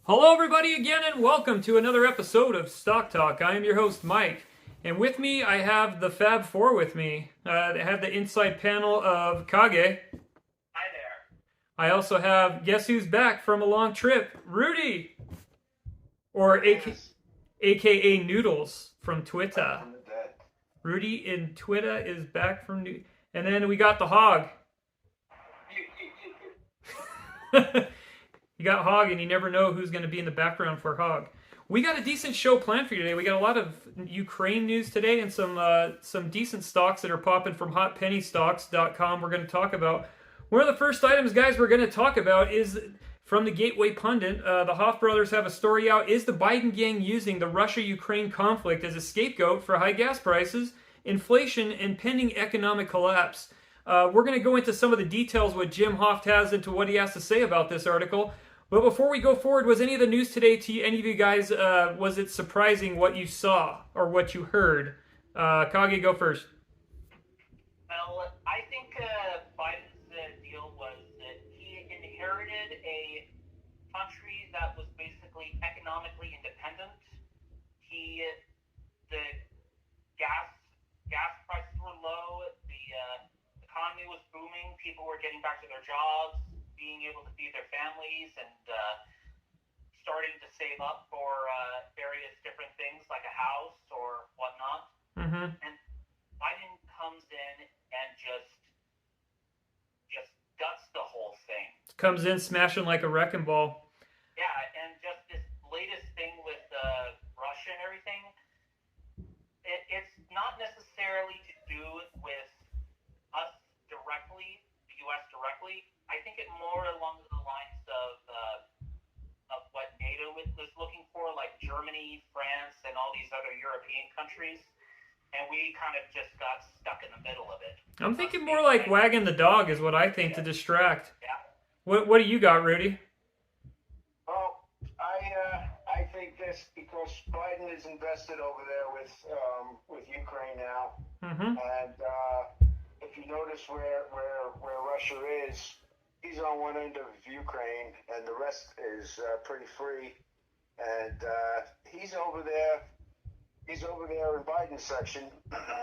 Hello, everybody, again, and welcome to another episode of Stock Talk. I am your host, Mike, and with me, I have the Fab Four with me. I have the inside panel of Kage. Hi there. I also have, guess who's back from a long trip? Rudy! Or AKA Noodles from Twitter. Rudy in Twitter is back from and then we got the Hog. You got Hog, and you never know who's going to be in the background for Hog. We got a decent show planned for you today. We got a lot of Ukraine news today and some decent stocks that are popping from hotpennystocks.com we're going to talk about. One of the first items, guys, we're going to talk about is from the Gateway Pundit. The Hoff brothers have a story out. Is the Biden gang using the Russia-Ukraine conflict as a scapegoat for high gas prices, inflation, and pending economic collapse? We're going to go into some of the details, what Jim Hoff has, into what he has to say about this article. But before we go forward, was any of the news today to any of you guys, was it surprising what you saw or what you heard? Kage, go first. Well, I think Biden's deal was that he inherited a country that was basically economically independent. The gas prices were low, the economy was booming, people were getting back to their jobs, being able to feed their families, and starting to save up for various different things like a house or whatnot. Mm-hmm. And Biden comes in and just guts the whole thing. Comes in smashing like a wrecking ball. Yeah, and just this latest thing with Russia and everything, it's not necessarily to do with us directly, the U.S. directly. I think it more along the lines of what NATO was looking for, like Germany, France, and all these other European countries. And we kind of just got stuck in the middle of it. I'm thinking more like wagging the dog is what I think, to distract. Yeah. What do you got, Rudy? Well, I think this because Biden is invested over there with Ukraine now, Mm-hmm. and if you notice where Russia is, he's on one end of Ukraine, and the rest is pretty free, and he's over there. He's over there in Biden's section,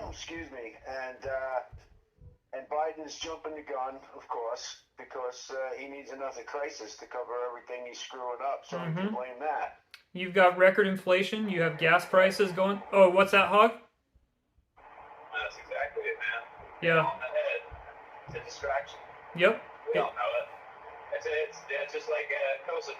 excuse me, and Biden's jumping the gun, of course, because he needs another crisis to cover everything he's screwing up, so he can blame that. You've got record inflation. You have gas prices going. Oh, what's that, Hog? That's exactly it, man. Yeah. On the head. It's a distraction. Yep. We all know it. It's just like Kosovo.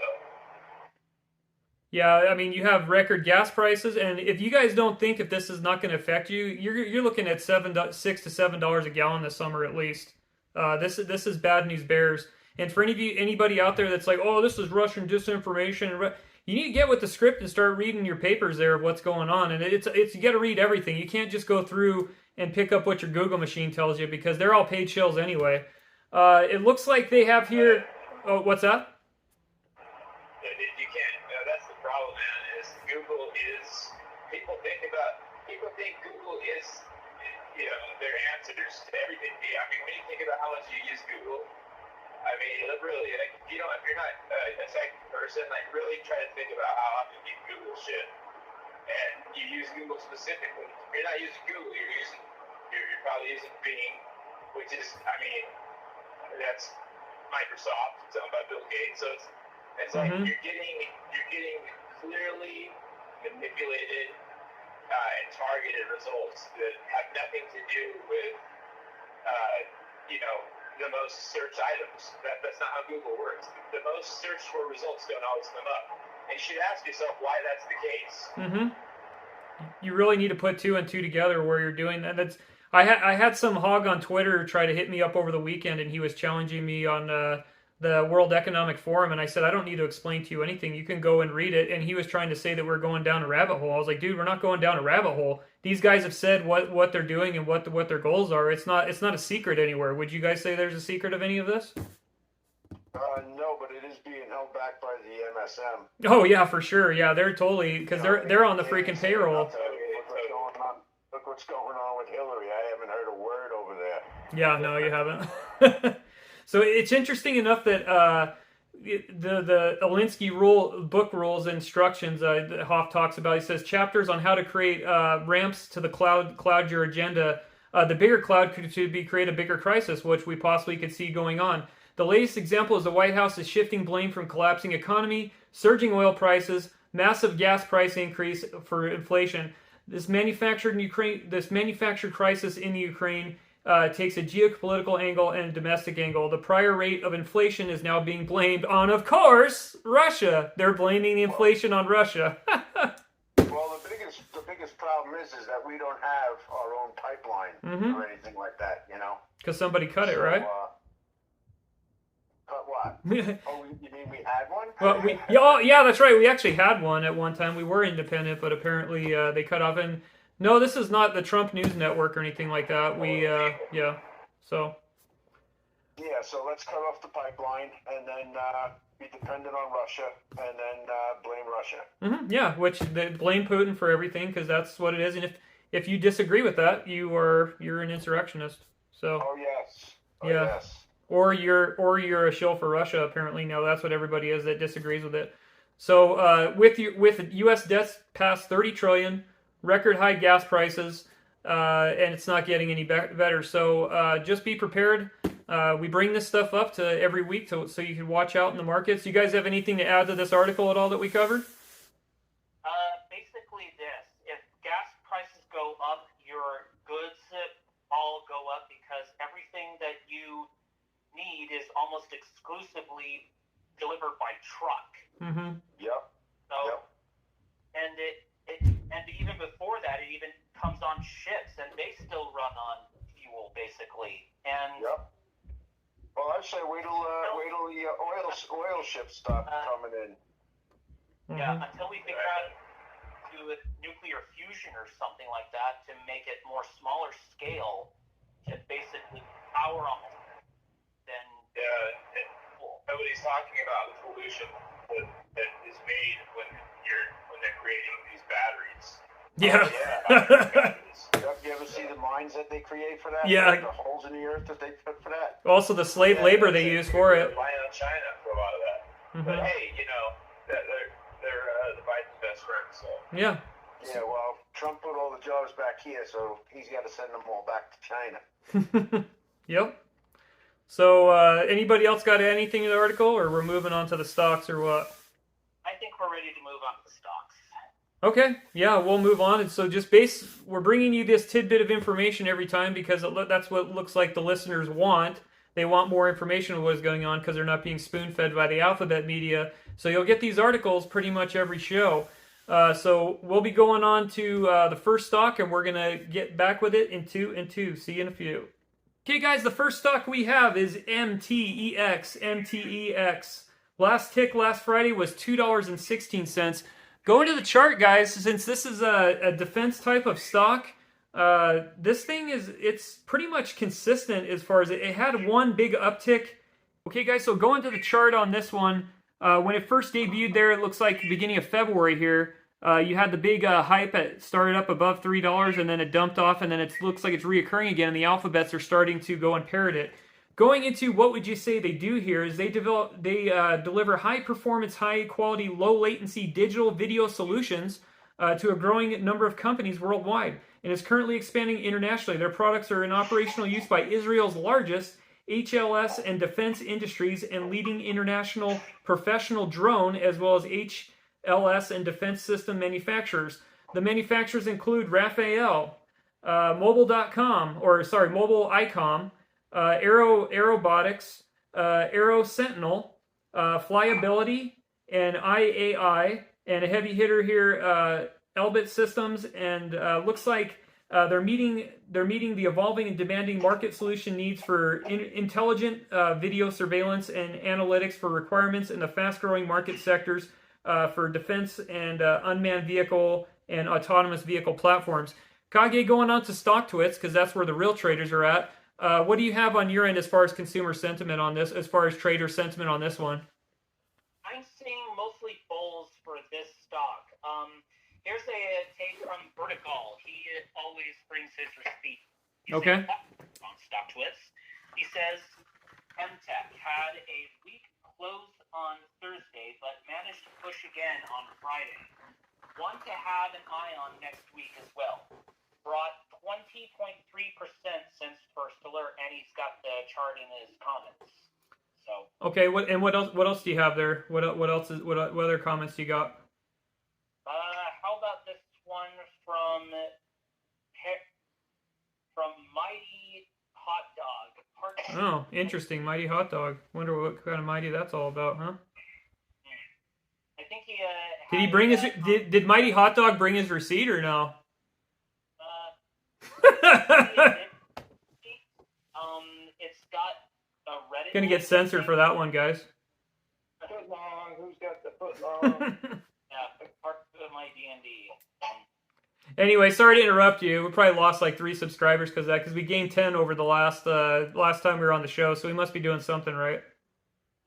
Yeah, I mean, you have record gas prices, and if you guys don't think if this is not going to affect you, you're looking at $6 to $7 a gallon this summer at least. This is bad news bears. And for anybody out there that's like, oh, this is Russian disinformation, you need to get with the script and start reading your papers there of what's going on. And it's you got to read everything. You can't just go through and pick up what your Google machine tells you because they're all paid shills anyway. It looks like they have here. Oh, what's that? You can't. That's the problem, man. Is Google is people think Google is their answers to everything. I mean, when you think about how much you use Google, I mean, really, like, if you're not a tech person, like, really try to think about how often you Google shit, and you use Google specifically. If you're not using Google, you're probably using Bing, which is, I mean, that's Microsoft. It's owned by Bill Gates, so it's like you're getting clearly manipulated and targeted results that have nothing to do with the most search items. That's not how Google works. The most searched for results don't always come up. And you should ask yourself why that's the case. You really need to put two and two together where you're doing that. I had some hog on Twitter try to hit me up over the weekend, and he was challenging me on the World Economic Forum, and I said, I don't need to explain to you anything. You can go and read it. And he was trying to say that we're going down a rabbit hole. I was like, dude, we're not going down a rabbit hole. These guys have said what they're doing and what their goals are. It's not a secret anywhere. Would you guys say there's a secret of any of this? No, but it is being held back by the MSM. Oh yeah, for sure. Yeah, they're totally because they're on the freaking payroll. Look what's going on with Hillary. I haven't heard a word over there. Yeah, no, you haven't. So it's interesting enough that the Alinsky book rules instructions that Hoff talks about. He says chapters on how to create ramps to the cloud your agenda. The bigger cloud could be create a bigger crisis, which we possibly could see going on. The latest example is the White House is shifting blame from collapsing economy, surging oil prices, massive gas price increase for inflation. This manufactured crisis in Ukraine takes a geopolitical angle and a domestic angle. The prior rate of inflation is now being blamed on, of course, Russia. They're blaming the inflation on Russia. Well, the biggest problem is that we don't have our own pipeline or anything like that, you know. Because somebody cut it, right? Cut what? Oh, you mean we had one? Well, yeah, that's right. We actually had one at one time. We were independent, but apparently they cut off. And no, this is not the Trump News Network or anything like that. So. Yeah, so let's cut off the pipeline and then be dependent on Russia and then blame Russia. Yeah, which they blame Putin for everything because that's what it is. And if you disagree with that, you're an insurrectionist. So. Oh yes. Yes. Or you're a shill for Russia. Apparently now that's what everybody is that disagrees with it. So with U.S. debts past 30 trillion, record high gas prices, and it's not getting any better. So just be prepared. We bring this stuff up to every week so you can watch out in the markets. You guys have anything to add to this article at all that we covered? Basically this. If gas prices go up, your goods all go up because everything that you need is almost exclusively delivered by truck. Mm-hmm. Yep. So, and and even before that, it even comes on ships, and they still run on fuel, basically. And well, I'd say wait till the oil ships stop coming in. Yeah, until we figure out do nuclear fusion or something like that to make it more smaller scale to basically power on. Then nobody's talking about the pollution that is made when they're creating these batteries. Yeah. You ever see the mines that they create for that? Yeah. Like the holes in the earth that they put for that. Also, the slave labor they use for it. Relying on China for a lot of that. But hey, they're the Biden's best friends. So. Yeah. Yeah. Well, Trump put all the jobs back here, so he's got to send them all back to China. Yep. So, anybody else got anything in the article, or we're moving on to the stocks, or what? I think we're ready to move on to the stocks. Okay, yeah, we'll move on. And so we're bringing you this tidbit of information every time because that's what it looks like the listeners want. They want more information on what is going on because they're not being spoon-fed by the alphabet media. So you'll get these articles pretty much every show. So we'll be going on to the first stock, and we're going to get back with it in two. See you in a few. Okay, guys, the first stock we have is MTEX. MTEX. Last tick last Friday was $2.16. Going to the chart, guys, since this is a defense type of stock, this thing it's pretty much consistent as far as it had one big uptick. Okay, guys, so going to the chart on this one, when it first debuted there, it looks like the beginning of February here. You had the big hype. It started up above $3, and then it dumped off, and then it looks like it's reoccurring again, and the alphabets are starting to go and parrot it. Going into what would you say they do here is they deliver high-performance, high-quality, low-latency digital video solutions to a growing number of companies worldwide, and is currently expanding internationally. Their products are in operational use by Israel's largest HLS and defense industries and leading international professional drone, as well as HLS and defense system manufacturers. The manufacturers include Rafael, Mobile ICOM, Aerobotics, Aero Sentinel, Flyability, and IAI, and a heavy hitter here, Elbit Systems, and looks like they're meeting the evolving and demanding market solution needs for intelligent video surveillance and analytics for requirements in the fast-growing market sectors for defense and unmanned vehicle and autonomous vehicle platforms. Kage, going on to StockTwits, because that's where the real traders are at. What do you have on your end as far as consumer sentiment on this, as far as trader sentiment on this one? I'm seeing mostly bulls for this stock. Here's a take from Vertical. He always brings his receipt. Okay. On StockTwits. He says, MTEK had a weak close on Thursday, but managed to push again on Friday. One to have an eye on next week as well. Brought 20.3% since first alert, and he's got the chart in his comments. So. Okay, what else do you have there? What other comments do you got? How about this one from Mighty Hot Dog? Oh, interesting, Mighty Hot Dog. Wonder what kind of Mighty that's all about, huh? I think he. Did he bring his? Did Mighty Hot Dog bring his receipt or no? It's got a Reddit. Gonna get censored for that one, guys. Foot long. Who's got the foot long? Yeah, part of my D&D. Anyway, sorry to interrupt you. We probably lost like 3 subscribers because of that. Because we gained 10 over the last time we were on the show, so we must be doing something right.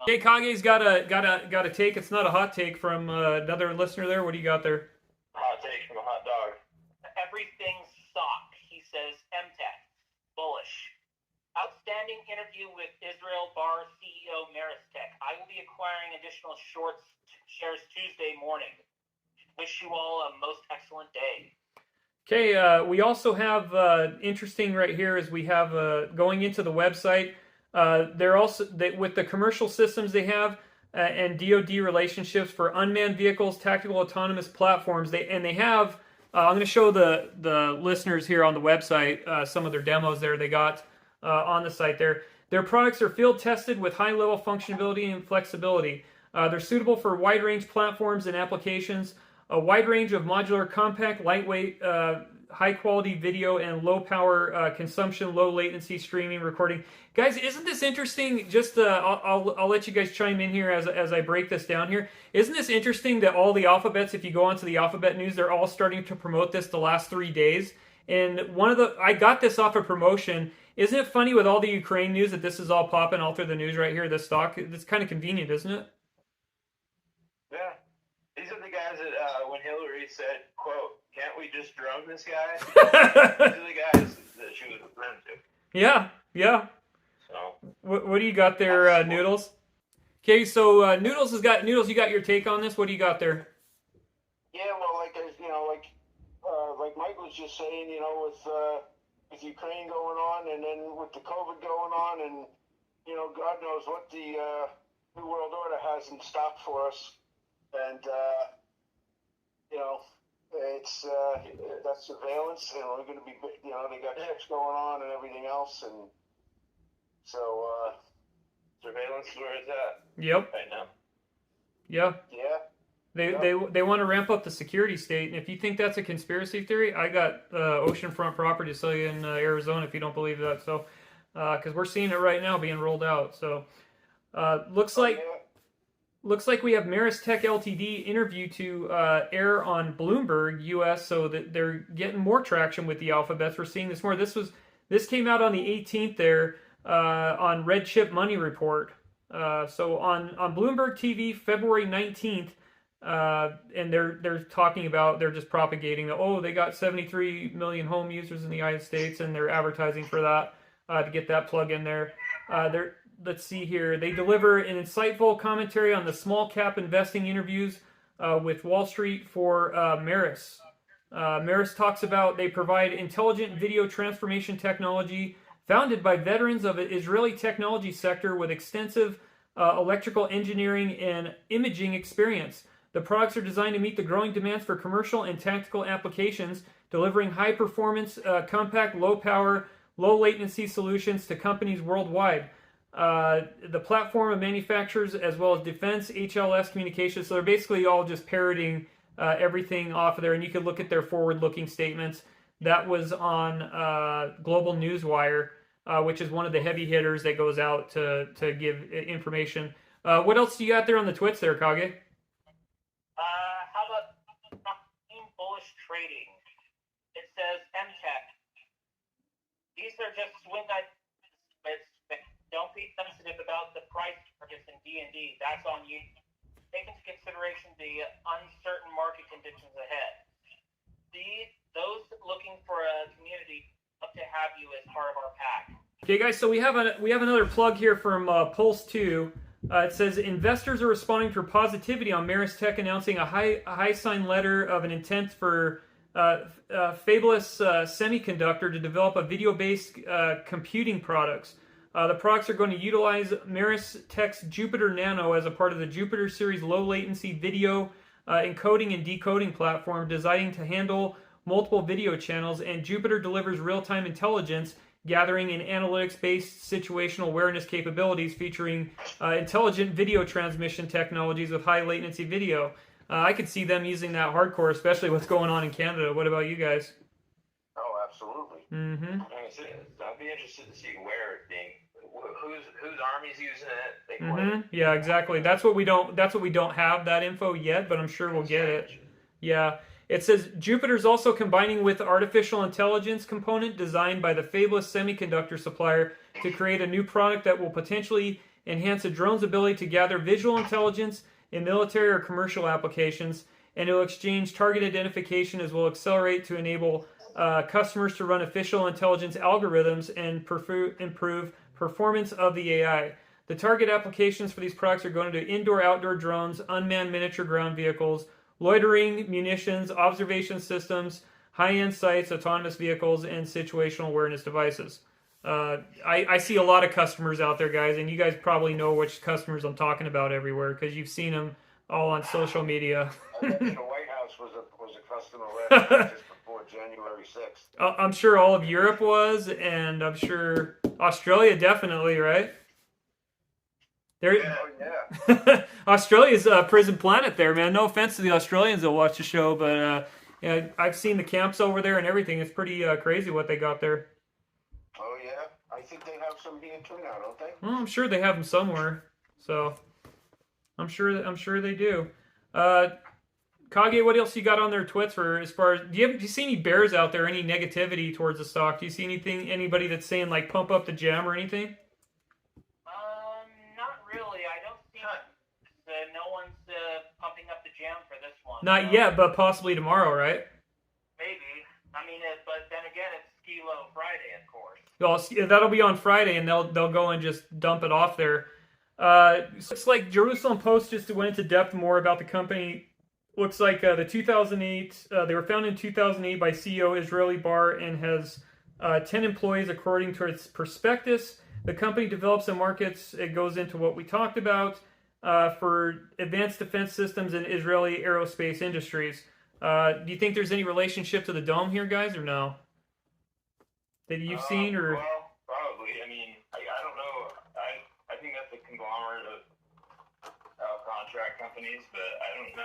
Okay, Kage's got a take. It's not a hot take from another listener there. What do you got there? Hot take from a hot dog. Everything sock, he says. MTEK, bullish. Outstanding interview with Israel Bar CEO MTEK. I will be acquiring additional shares Tuesday morning. Wish you all a most excellent day. Okay, we also have interesting right here is we have going into the website. They're also with the commercial systems they have and DoD relationships for unmanned vehicles, tactical autonomous platforms. They have. I'm going to show the listeners here on the website some of their demos there they got on the site there. Their products are field tested with high level functionality and flexibility. They're suitable for wide range platforms and applications. A wide range of modular, compact, lightweight, high-quality video and low-power consumption, low-latency streaming, recording. Guys, isn't this interesting? Just I'll let you guys chime in here as I break this down here. Isn't this interesting that all the alphabets, if you go onto the Alphabet News, they're all starting to promote this the last 3 days? And I got this off of promotion. Isn't it funny with all the Ukraine news that this is all popping all through the news right here, this stock? It's kind of convenient, isn't it? Yeah. These are the guys that when Hillary said, quote, "Can't we just drone this guy?" These are the guys that she was referring to. Yeah. So. What do you got there, Noodles? Okay, so Noodles, you got your take on this. What do you got there? Yeah, well, like Mike was just saying, with Ukraine going on, and then with the COVID going on, and God knows what the New World Order has in stock for us, and it's that surveillance, and we're going to be, they got chips going on and everything else, and so Surveillance is where it's at. Yep. Right now. Yeah. yeah. They want to ramp up the security state, and if you think that's a conspiracy theory, I got oceanfront property to sell you in Arizona if you don't believe that. So, because we're seeing it right now being rolled out. So, looks like we have MTEK Ltd. interview to air on Bloomberg US, so that they're getting more traction with the alphabets. We're seeing this more. This came out on the 18th there on Red Chip Money Report. So on Bloomberg TV, February 19th. And they're talking about, they're just propagating that, they got 73 million home users in the United States, and they're advertising for that to get that plug in there. Let's see here. They deliver an insightful commentary on the small cap investing interviews with Wall Street for Maris. Maris talks about they provide intelligent video transformation technology founded by veterans of the Israeli technology sector with extensive electrical engineering and imaging experience. The products are designed to meet the growing demands for commercial and tactical applications, delivering high-performance, compact, low-power, low-latency solutions to companies worldwide. The platform of manufacturers as well as defense, HLS communications, so they're basically all just parroting everything off of there, and you can look at their forward-looking statements. That was on Global Newswire, which is one of the heavy hitters that goes out to give information. What else do you got there on the twits there, Kage? How about bullish trading? It says MTEK. These are just swing don't be sensitive about the price targets in D&D. That's on you. Take into consideration the uncertain market conditions ahead. Those looking for a community, love to have you as part of our pack. Okay, guys. So we have another plug here from Pulse 2. It says investors are responding to positivity on MTEK announcing a high sign letter of an intent for Fabulous Semiconductor to develop a video-based computing products. The products are going to utilize MTEK's Jupiter Nano as a part of the Jupiter series low-latency video encoding and decoding platform designed to handle multiple video channels, and Jupiter delivers real-time intelligence gathering and analytics-based situational awareness capabilities featuring intelligent video transmission technologies with high latency video. I could see them using that hardcore, especially what's going on in Canada. What about you guys? Oh, absolutely. Mm-hmm. I'd be interested to see where it's being, whose army's using it. Mm-hmm. Yeah, exactly. That's what we don't have that info yet, but I'm sure we'll get it. Yeah. It says Jupiter is also combining with artificial intelligence component designed by the Fabulous Semiconductor supplier to create a new product that will potentially enhance a drone's ability to gather visual intelligence in military or commercial applications, and it will exchange target identification as well accelerate to enable customers to run official intelligence algorithms and improve performance of the AI. The target applications for these products are going to indoor-outdoor drones, unmanned miniature ground vehicles, loitering munitions, observation systems, high-end sites, autonomous vehicles, and situational awareness devices. I see a lot of customers out there, guys, and you guys probably know which customers I'm talking about everywhere because you've seen them all on social media. I bet the White House was a customer last week just before January 6th. I'm sure all of Europe was, and I'm sure Australia definitely, right? Oh, yeah. Australia's a prison planet there, man. No offense to the Australians that watch the show, but yeah, I've seen the camps over there and everything. It's pretty crazy what they got there. Oh, yeah. I think they have some here too now, don't they? Well, I'm sure they have them somewhere. So I'm sure they do. Kage, what else you got on their twits for as far as do you see any bears out there? Any negativity towards the stock? Do you see anybody that's saying like pump up the gem or anything? Not really. I don't see no one's pumping up the jam for this one. Not yet, but possibly tomorrow, right? Maybe. I mean, but then again, it's Ski Low Friday, of course. Well, that'll be on Friday, and they'll go and just dump it off there. It's like Jerusalem Post just went into depth more about the company. Looks like the 2008, they were founded in 2008 by CEO Israeli Bar and has 10 employees according to its prospectus. The company develops and markets, it goes into what we talked about, for advanced defense systems in Israeli aerospace industries. Do you think there's any relationship to the dome here, guys, or no? That you've seen, or? Well, probably. I mean, I don't know. I think that's a conglomerate of contract companies, but I don't know.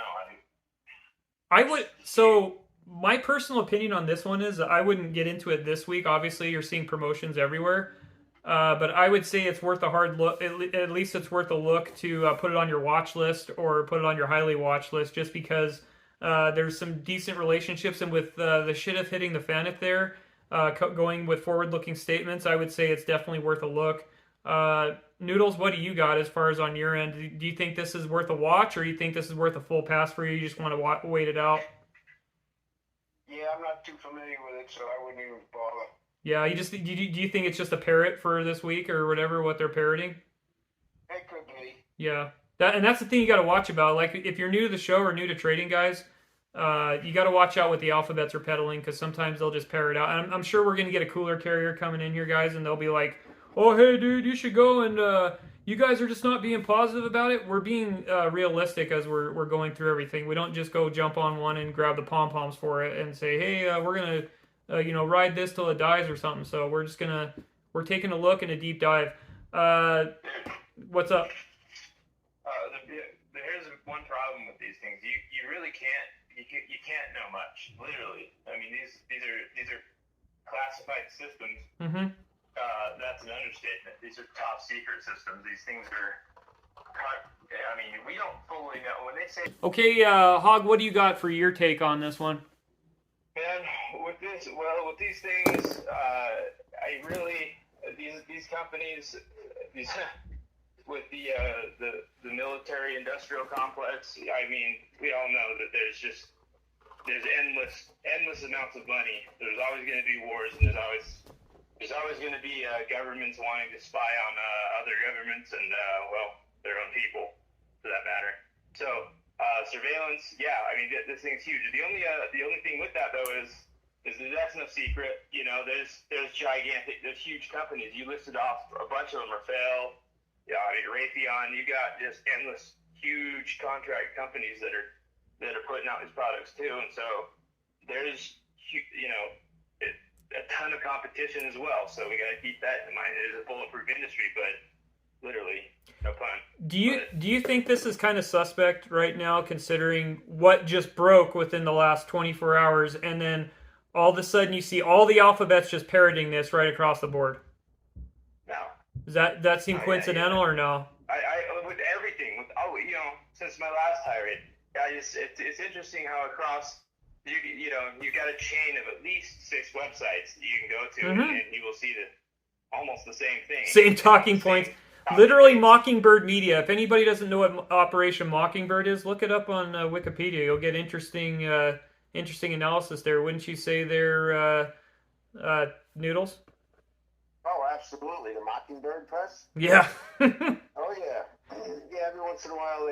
So my personal opinion on this one is I wouldn't get into it this week. Obviously, you're seeing promotions everywhere. But I would say it's worth a hard look. At least it's worth a look to put it on your watch list or put it on your highly watch list, just because there's some decent relationships, and with the shit of hitting the fan if there, going with forward-looking statements, I would say it's definitely worth a look. Noodles, what do you got as far as on your end? Do you think this is worth a watch, or do you think this is worth a full pass for you? You just want to wait it out? Yeah, I'm not too familiar with it, so I wouldn't even bother. Yeah, do you think it's just a parrot for this week or whatever, what they're parroting? It could be. Yeah, that's the thing you got to watch about. Like, if you're new to the show or new to trading, guys, you got to watch out what the alphabets are peddling, because sometimes they'll just parrot out. And I'm sure we're going to get a cooler carrier coming in here, guys, and they'll be like, oh, hey, dude, you should go, and you guys are just not being positive about it. We're being realistic as we're going through everything. We don't just go jump on one and grab the pom-poms for it and say, hey, we're going to ride this till it dies or something. So we're taking a look and a deep dive. What's up? Here's one problem with these things. You really can't know much. Literally, I mean, these are classified systems. Mm-hmm. That's an understatement. These are top secret systems. These things are. I mean, we don't fully know when they say. Okay, Hog, what do you got for your take on this one? Man, with these things, I really these companies, with the military industrial complex. I mean, we all know that there's endless amounts of money. There's always going to be wars, and there's always going to be governments wanting to spy on other governments and their own surveillance. Yeah, I mean, this thing's huge. The only thing with that though is that that's no secret. You know, there's huge companies. You listed off a bunch of them. Rafael, yeah, I mean Raytheon. You got just endless huge contract companies that are putting out these products too, and so there's a ton of competition as well. So we got to keep that in mind. It is a bulletproof industry, but literally, no pun. Do you think this is kind of suspect right now, considering what just broke within the last 24 hours, and then all of a sudden you see all the alphabets just parroting this right across the board? No. Does that seem coincidental or no? I with everything, since my last tirade, it's interesting how across you got a chain of at least 6 websites that you can go to, and you will see almost the same thing. Same talking points. Literally Mockingbird Media. If anybody doesn't know what Operation Mockingbird is, look it up on Wikipedia. You'll get interesting analysis there. Wouldn't you say they're Noodles? Oh, absolutely. The Mockingbird Press? Yeah. Oh, yeah. Yeah, every once in a while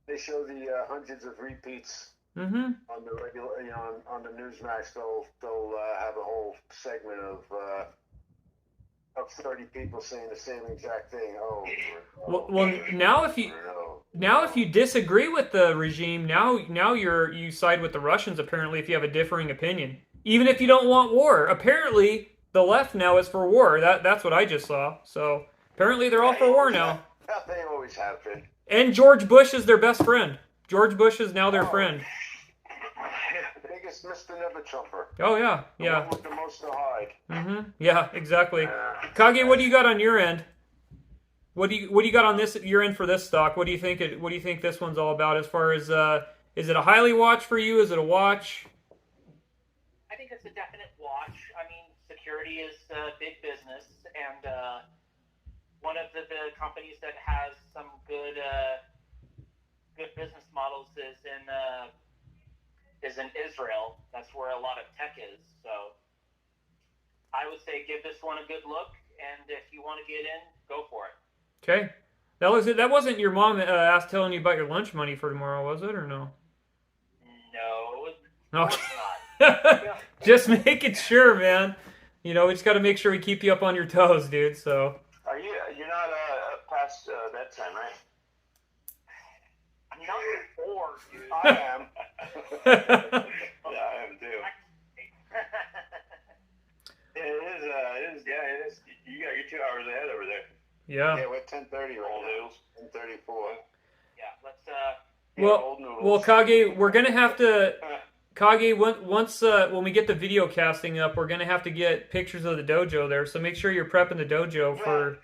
they show the hundreds of repeats on the regular, on the Newsmax. They'll have a whole segment of 30 people saying the same exact thing. Well, now if you disagree with the regime, now you side with the Russians. Apparently, if you have a differing opinion, even if you don't want war, apparently the left now is for war. That's what I just saw. So apparently they're all for war now. They always have been. And George Bush is their best friend. George Bush is now their friend. Biggest Mr. Never Trumper. Oh yeah, The one with the most to hide. Yeah, exactly. Kage, what do you got on your end? What do you got on your end for this stock? What do you think this one's all about? As far as is it a highly watch for you? Is it a watch? I think it's a definite watch. I mean, security is big business, and one of the companies that has some good business models is in Israel. That's where a lot of tech is. So I would say give this one a good look, and if you want to get in, go for it. Okay. That wasn't your mom telling you about your lunch money for tomorrow, was it, or no? No, okay. It's not. Just making sure, man. We just got to make sure we keep you up on your toes, dude. So. You're not past bedtime, right? I'm not 4, dude. I am. Yeah, I am too. It is. You got your 2 hours ahead over there. Yeah. Yeah, we're 10:30 right now. 10:34. Yeah, let's. Well, Kage, we're gonna have to. Kage, once when we get the video casting up, we're gonna have to get pictures of the dojo there. So make sure you're prepping the dojo for.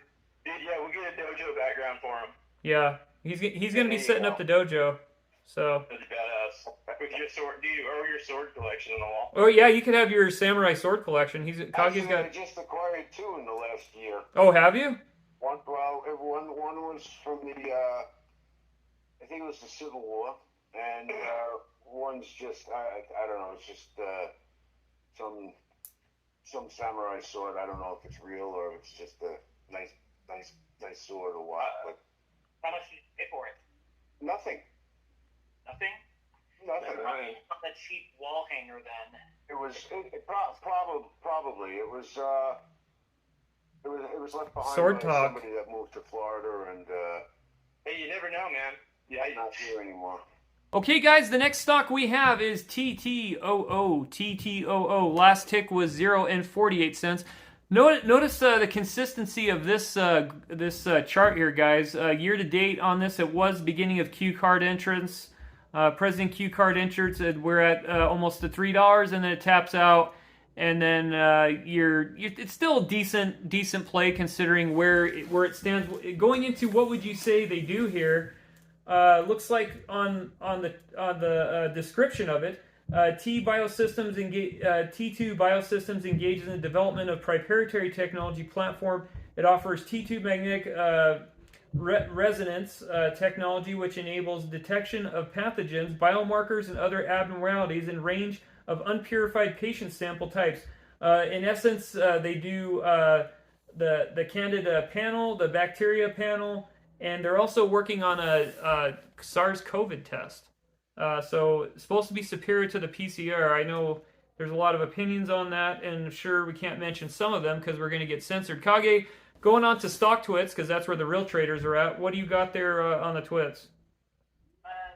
Yeah, we'll get a dojo background for him. Yeah, he's gonna be setting up the dojo. So. That's badass. With your sword, your sword collection on the wall. Oh yeah, you could have your samurai sword collection. Kage's got. I just acquired 2 in the last year. Oh, have you? One was from the I think it was the Civil War, and one's just I don't know, it's just some samurai sword. I don't know if it's real or if it's just a nice sword or what. But How much did you pay for it? nothing. Nothing? Nothing. That cheap wall hanger then. It was probably it was left behind Sword by talk. somebody that moved to Florida, and Hey, you never know, man. Yeah, I'm not here anymore. Okay, guys, the next stock we have is TTOO. TTOO. Last tick was 0 and 48 cents. Notice the consistency of this chart here, guys. Year to date on this, it was beginning of Q card entrance. President Q card entrance, we're at almost to $3, and then it taps out, and then it's still a decent play considering where it stands. Going into what would you say they do here? Looks like on the description of it, TTOO Biosystems engages in the development of proprietary technology platform. It offers T2 magnetic resonance technology, which enables detection of pathogens, biomarkers, and other abnormalities in range of unpurified patient sample types. In essence, they do the Candida panel, the bacteria panel, and they're also working on a SARS-CoV test. So it's supposed to be superior to the PCR. I know there's a lot of opinions on that, and sure, we can't mention some of them because we're going to get censored. Kage, going on to stock twits, because that's where the real traders are at. What do you got there on the twits?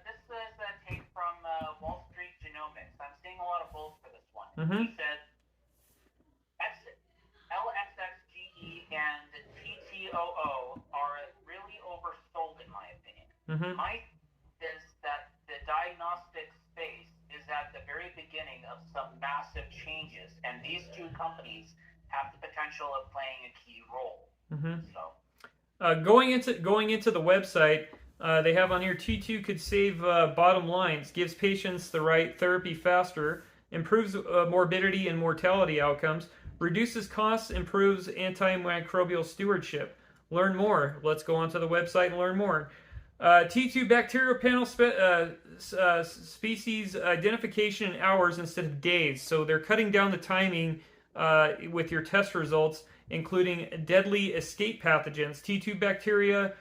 This is a take from Wall Street Genomics. I'm seeing a lot of bulls for this one. Mm-hmm. He said LXXGE and TTOO are really oversold, in my opinion. Mm-hmm. My is that the diagnostic space is at the very beginning of some massive changes, and these two companies have the potential of playing a key role. Mm-hmm. So, going into the website, they have on here T2 could save bottom lines, gives patients the right therapy faster, improves morbidity and mortality outcomes, reduces costs, improves antimicrobial stewardship. Learn more. Let's go onto the website and learn more. T2 bacterial panel species identification in hours instead of days. So they're cutting down the timing with your test results, including deadly escape pathogens. T2 bacteria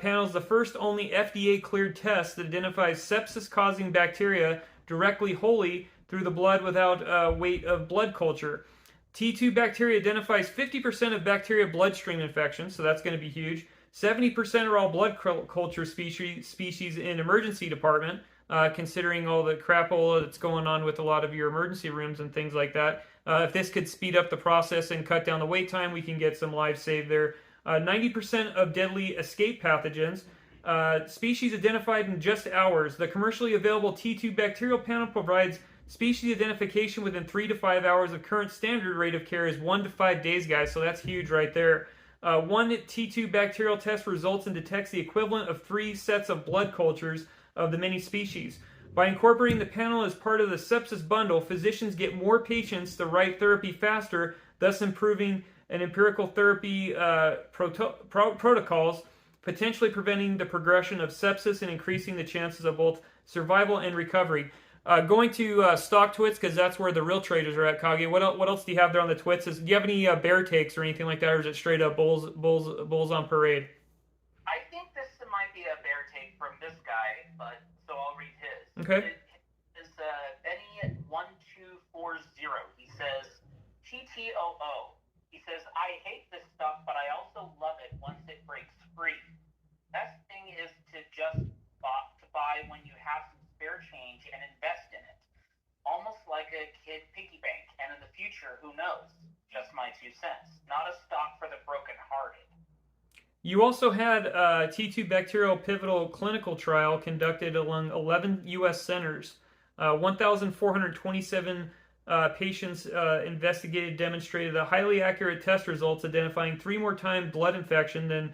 panel is the first only FDA cleared test that identifies sepsis-causing bacteria directly wholly through the blood without weight of blood culture. T2 bacteria identifies 50% of bacteria bloodstream infections, so that's going to be huge. 70% are all blood culture species in emergency department, considering all the crapola that's going on with a lot of your emergency rooms and things like that. If this could speed up the process and cut down the wait time, we can get some lives saved there. 90% of deadly escape pathogens, species identified in just hours. The commercially available T2 bacterial panel provides species identification within 3 to 5 hours. The current standard rate of care is 1 to 5 days, guys, so that's huge right there. One T2 bacterial test results and detects the equivalent of 3 sets of blood cultures of the many species. By incorporating the panel as part of the sepsis bundle, physicians get more patients the right therapy faster, thus improving an empirical therapy protocols, potentially preventing the progression of sepsis and increasing the chances of both survival and recovery. Going to stock twits, because that's where the real traders are at. Kage, what else do you have there on the twits? Do you have any bear takes or anything like that, or is it straight up bulls on parade? I think this might be a bear take from this guy, but so I'll read his. Okay. It is Benny1240. He says, TTOO. He says, I hate this stuff, but I also love it once it breaks free. Best thing is to just buy when you have some spare change and invest in it. Almost like a kid piggy bank, and in the future, who knows? Just my 2 cents. Not a stock for the broken-hearted. You also had T2 bacterial pivotal clinical trial conducted among 11 U.S. centers. 1,427 patients investigated demonstrated a highly accurate test results identifying 3 more times blood infection than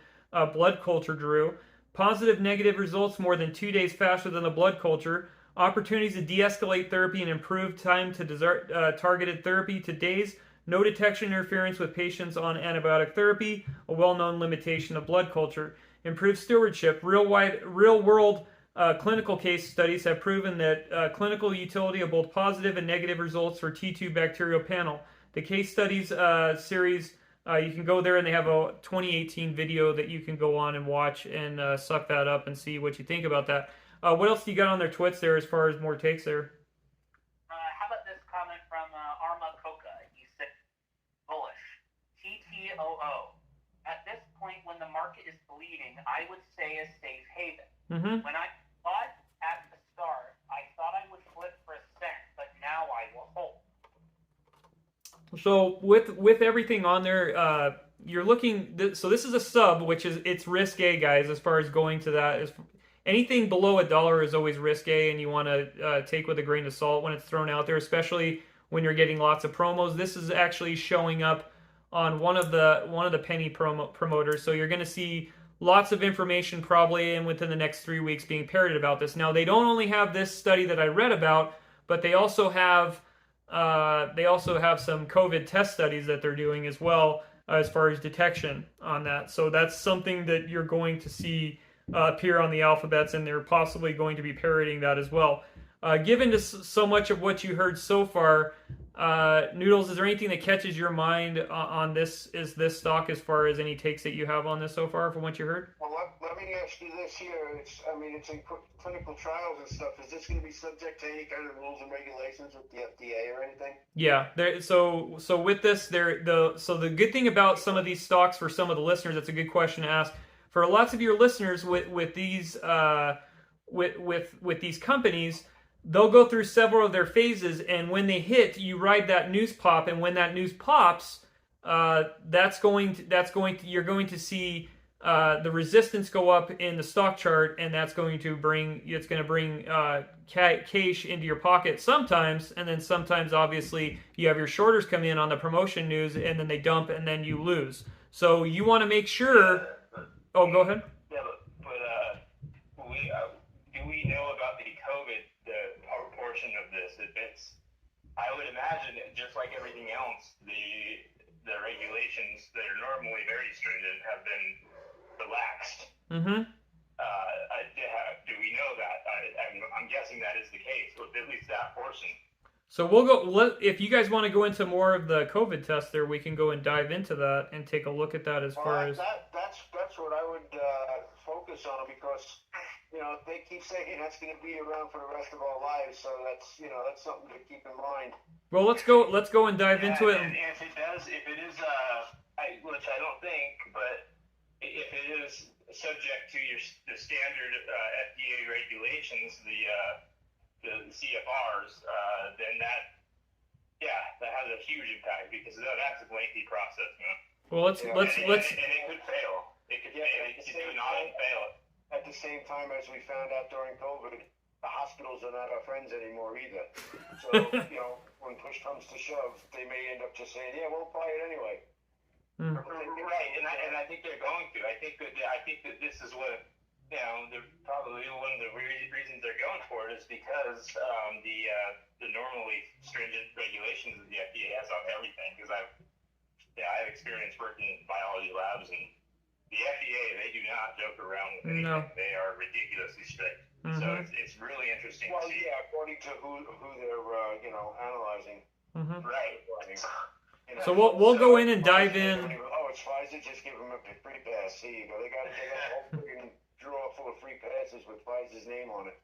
blood culture drew. Positive negative results more than 2 days faster than the blood culture. Opportunities to de-escalate therapy and improve time to targeted therapy to days. No detection interference with patients on antibiotic therapy, a well-known limitation of blood culture. Improved stewardship. Real-world clinical case studies have proven that clinical utility of both positive and negative results for T2 bacterial panel. The case studies series, you can go there and they have a 2018 video that you can go on and watch and suck that up and see what you think about that. What else do you got on their twits there as far as more takes there? How about this comment from Arma Coca? He said, bullish. TTOO. At this point, when the market is bleeding, I would say a safe haven. Mm-hmm. When I bought at the start, I thought I would flip for a cent, but now I will hold. So with everything on there, you're looking. So this is a sub, which is it's risque, guys. As far as going to that, anything below $1 is always risque, and you want to take with a grain of salt when it's thrown out there, especially when you're getting lots of promos. This is actually showing up on one of the penny promoters, so you're going to see lots of information probably and within the next 3 weeks being parroted about this. Now they don't only have this study that I read about, but they also have some COVID test studies that they're doing as well as far as detection on that. So that's something that you're going to see appear on the alphabets, and they're possibly going to be parroting that as well. Given to so much of what you heard so far, Noodles, is there anything that catches your mind on this stock as far as any takes that you have on this so far from what you heard? Well, let let me ask you this here. It's in clinical trials and stuff. Is this going to be subject to any kind of rules and regulations with the FDA or anything? Yeah. So with this, the good thing about some of these stocks for some of the listeners, that's a good question to ask. For lots of your listeners with these with these companies, they'll go through several of their phases, and when they hit, you ride that news pop, and when that news pops, you're going to see the resistance go up in the stock chart, and it's going to bring cash into your pocket sometimes, and then sometimes obviously you have your shorters come in on the promotion news, and then they dump, and then you lose. So you want to make sure. Oh, go ahead. Yeah, do we know about the COVID portion of this? I would imagine, just like everything else, the regulations that are normally very stringent have been relaxed. Mm-hmm. Do we know that? I'm guessing that is the case, with at least that portion. So we'll go. If you guys want to go into more of the COVID test, there we can go and dive into that and take a look at that as far as. That's what I would focus on, because they keep saying that's going to be around for the rest of our lives. So that's something to keep in mind. Well, let's go and dive into it. And if it is, which I don't think, but if it is subject to the standard FDA regulations, the CFRs, then that has a huge impact, because that's a lengthy process, man. Well, let's. And it could fail. It could do not fail. At the same time, as we found out during COVID, the hospitals are not our friends anymore either. So when push comes to shove, they may end up just saying, "Yeah, we'll apply it anyway." Mm. Right, and I think they're going to. I think that this is what probably one of the reasons they're going for it is because the normally stringent regulations that the FDA has on everything. Because I've experience working in biology labs, and the FDA, they do not joke around with anything. No. They are ridiculously strict. Mm-hmm. So it's really interesting to see. Yeah, according to who they're analyzing. Mm-hmm. Right. So we'll go in and dive in. Oh, it's Pfizer. Just give them a free pass. Here you go. They got a whole freaking drawer full of free passes with Pfizer's name on it.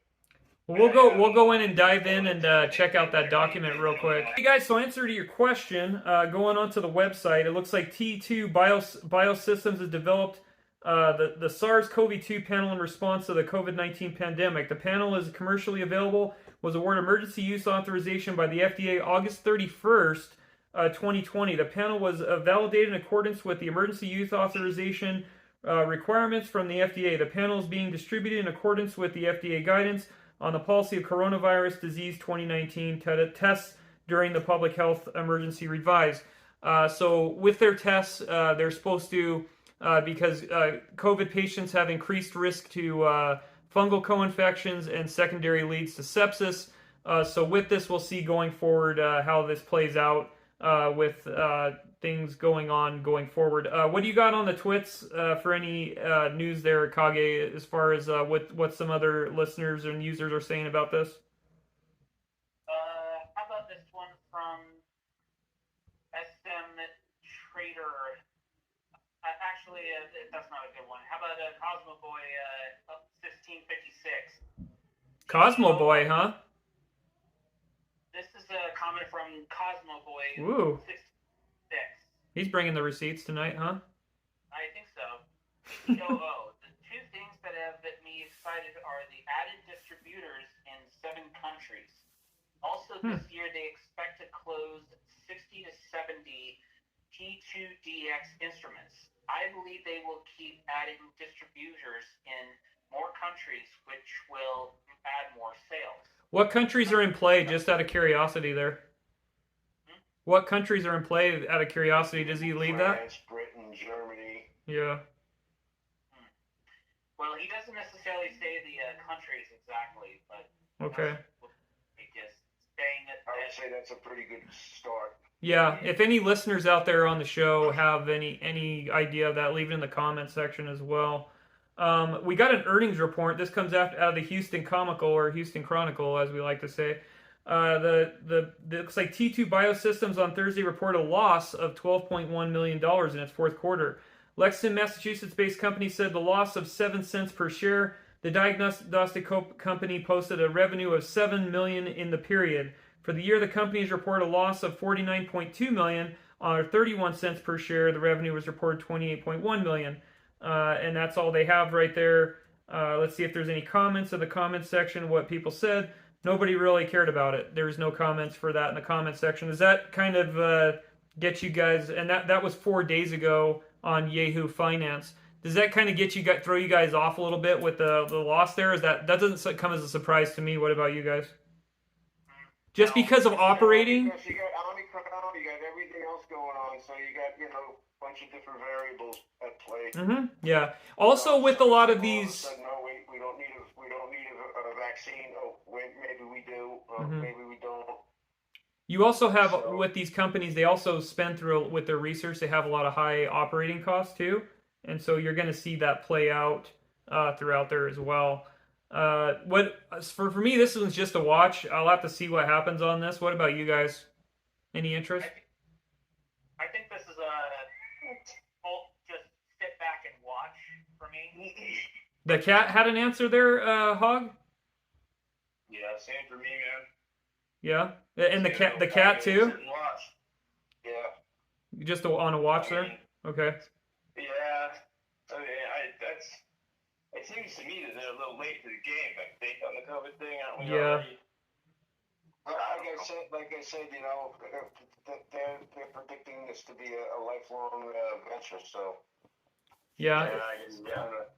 We'll go in and dive in and check out that document real quick. Hey guys, so answer to your question, going onto the website, it looks like TTOO Biosystems has developed the SARS-CoV-2 panel in response to the COVID-19 pandemic. The panel is commercially available, was awarded emergency use authorization by the FDA August 31st, 2020. The panel was validated in accordance with the emergency use authorization requirements from the FDA. The panel is being distributed in accordance with the FDA guidance on the policy of coronavirus disease 2019 tests during the public health emergency revised. So with their tests, they're supposed to, because COVID patients have increased risk to fungal co-infections and secondary leads to sepsis. So with this, we'll see going forward how this plays out with things going forward. What do you got on the twits for any news there, Kage, as far as what some other listeners and users are saying about this? How about this one from SM Trader? Actually, that's not a good one. How about Cosmo Boy 1656? Cosmo Boy, huh? This is a comment from Cosmo Boy. Ooh. 66. He's bringing the receipts tonight, huh? I think so. TTOO. The two things that have me excited are the added distributors in 7 countries. Also, this year they expect to close 60 to 70 T2DX instruments. I believe they will keep adding distributors in more countries, which will add more sales. What countries are in play, just out of curiosity there? What countries are in play, out of curiosity? Does he leave that? France, Britain, Germany. Yeah. Well, he doesn't necessarily say the countries exactly, but Okay. just saying that. I would say that's a pretty good start. Yeah. If any listeners out there on the show have any idea of that, leave it in the comment section as well. We got an earnings report. This comes out of the Houston Comical, or Houston Chronicle, as we like to say. Looks like TTOO Biosystems on Thursday reported a loss of $12.1 million in its fourth quarter. Lexington, Massachusetts-based company said the loss of 7 cents per share. The diagnostic company posted a revenue of $7 million in the period. For the year, the companies report a loss of $49.2 million, or 31 cents per share. The revenue was reported $28.1 million. And that's all they have right there. Let's see if there's any comments in the comments section, what people said. Nobody really cared about it. There's no comments for that in the comment section. Does that kind of get you guys, and that was 4 days ago on Yahoo Finance. Does that kind of throw you guys off a little bit with the loss there? Is that doesn't come as a surprise to me? What about you guys? Just because of operating? Because you got Omicron, you got everything else going on, so you got, a bunch of different variables at play. Mm-hmm. Yeah. Also, with a lot of these. No, we don't need a vaccine. Oh, wait, maybe we do. Maybe we don't. You also have with these companies, they also spend through with their research. They have a lot of high operating costs too, and so you're going to see that play out throughout there as well. For me, this one's just a watch. I'll have to see what happens on this. What about you guys? Any interest? I think this is just sit back and watch for me. The cat had an answer there, Hog. Yeah, same for me, man. Yeah, and the cat too. Sit and watch. Yeah. Just on a watch there. Okay. Yeah, I mean, it seems to me that they're a little late to the game. I think on the COVID thing, aren't we? Yeah. Already? Like I said, they're predicting this to be a lifelong venture. So Yeah. it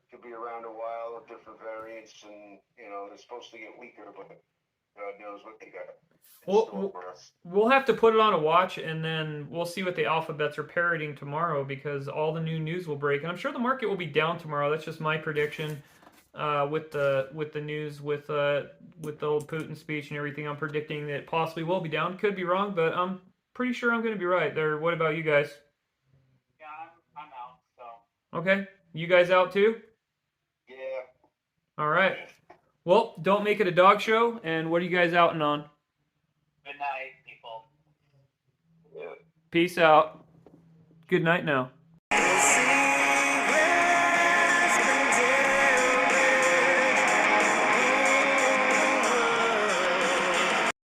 could be around a while, different variants, and they're supposed to get weaker, but God knows what they got. We'll have to put it on a watch, and then we'll see what the alphabets are parroting tomorrow, because all the new news will break, and I'm sure the market will be down tomorrow. That's just my prediction. With the news, with the old Putin speech and everything, I'm predicting that it possibly will be down. Could be wrong, but I'm pretty sure I'm going to be right. There. What about you guys? Yeah, I'm out. So. Okay, you guys out too? Yeah. All right. Well, don't make it a dog show. And what are you guys outing on? Good night, people. Peace out. Good night now.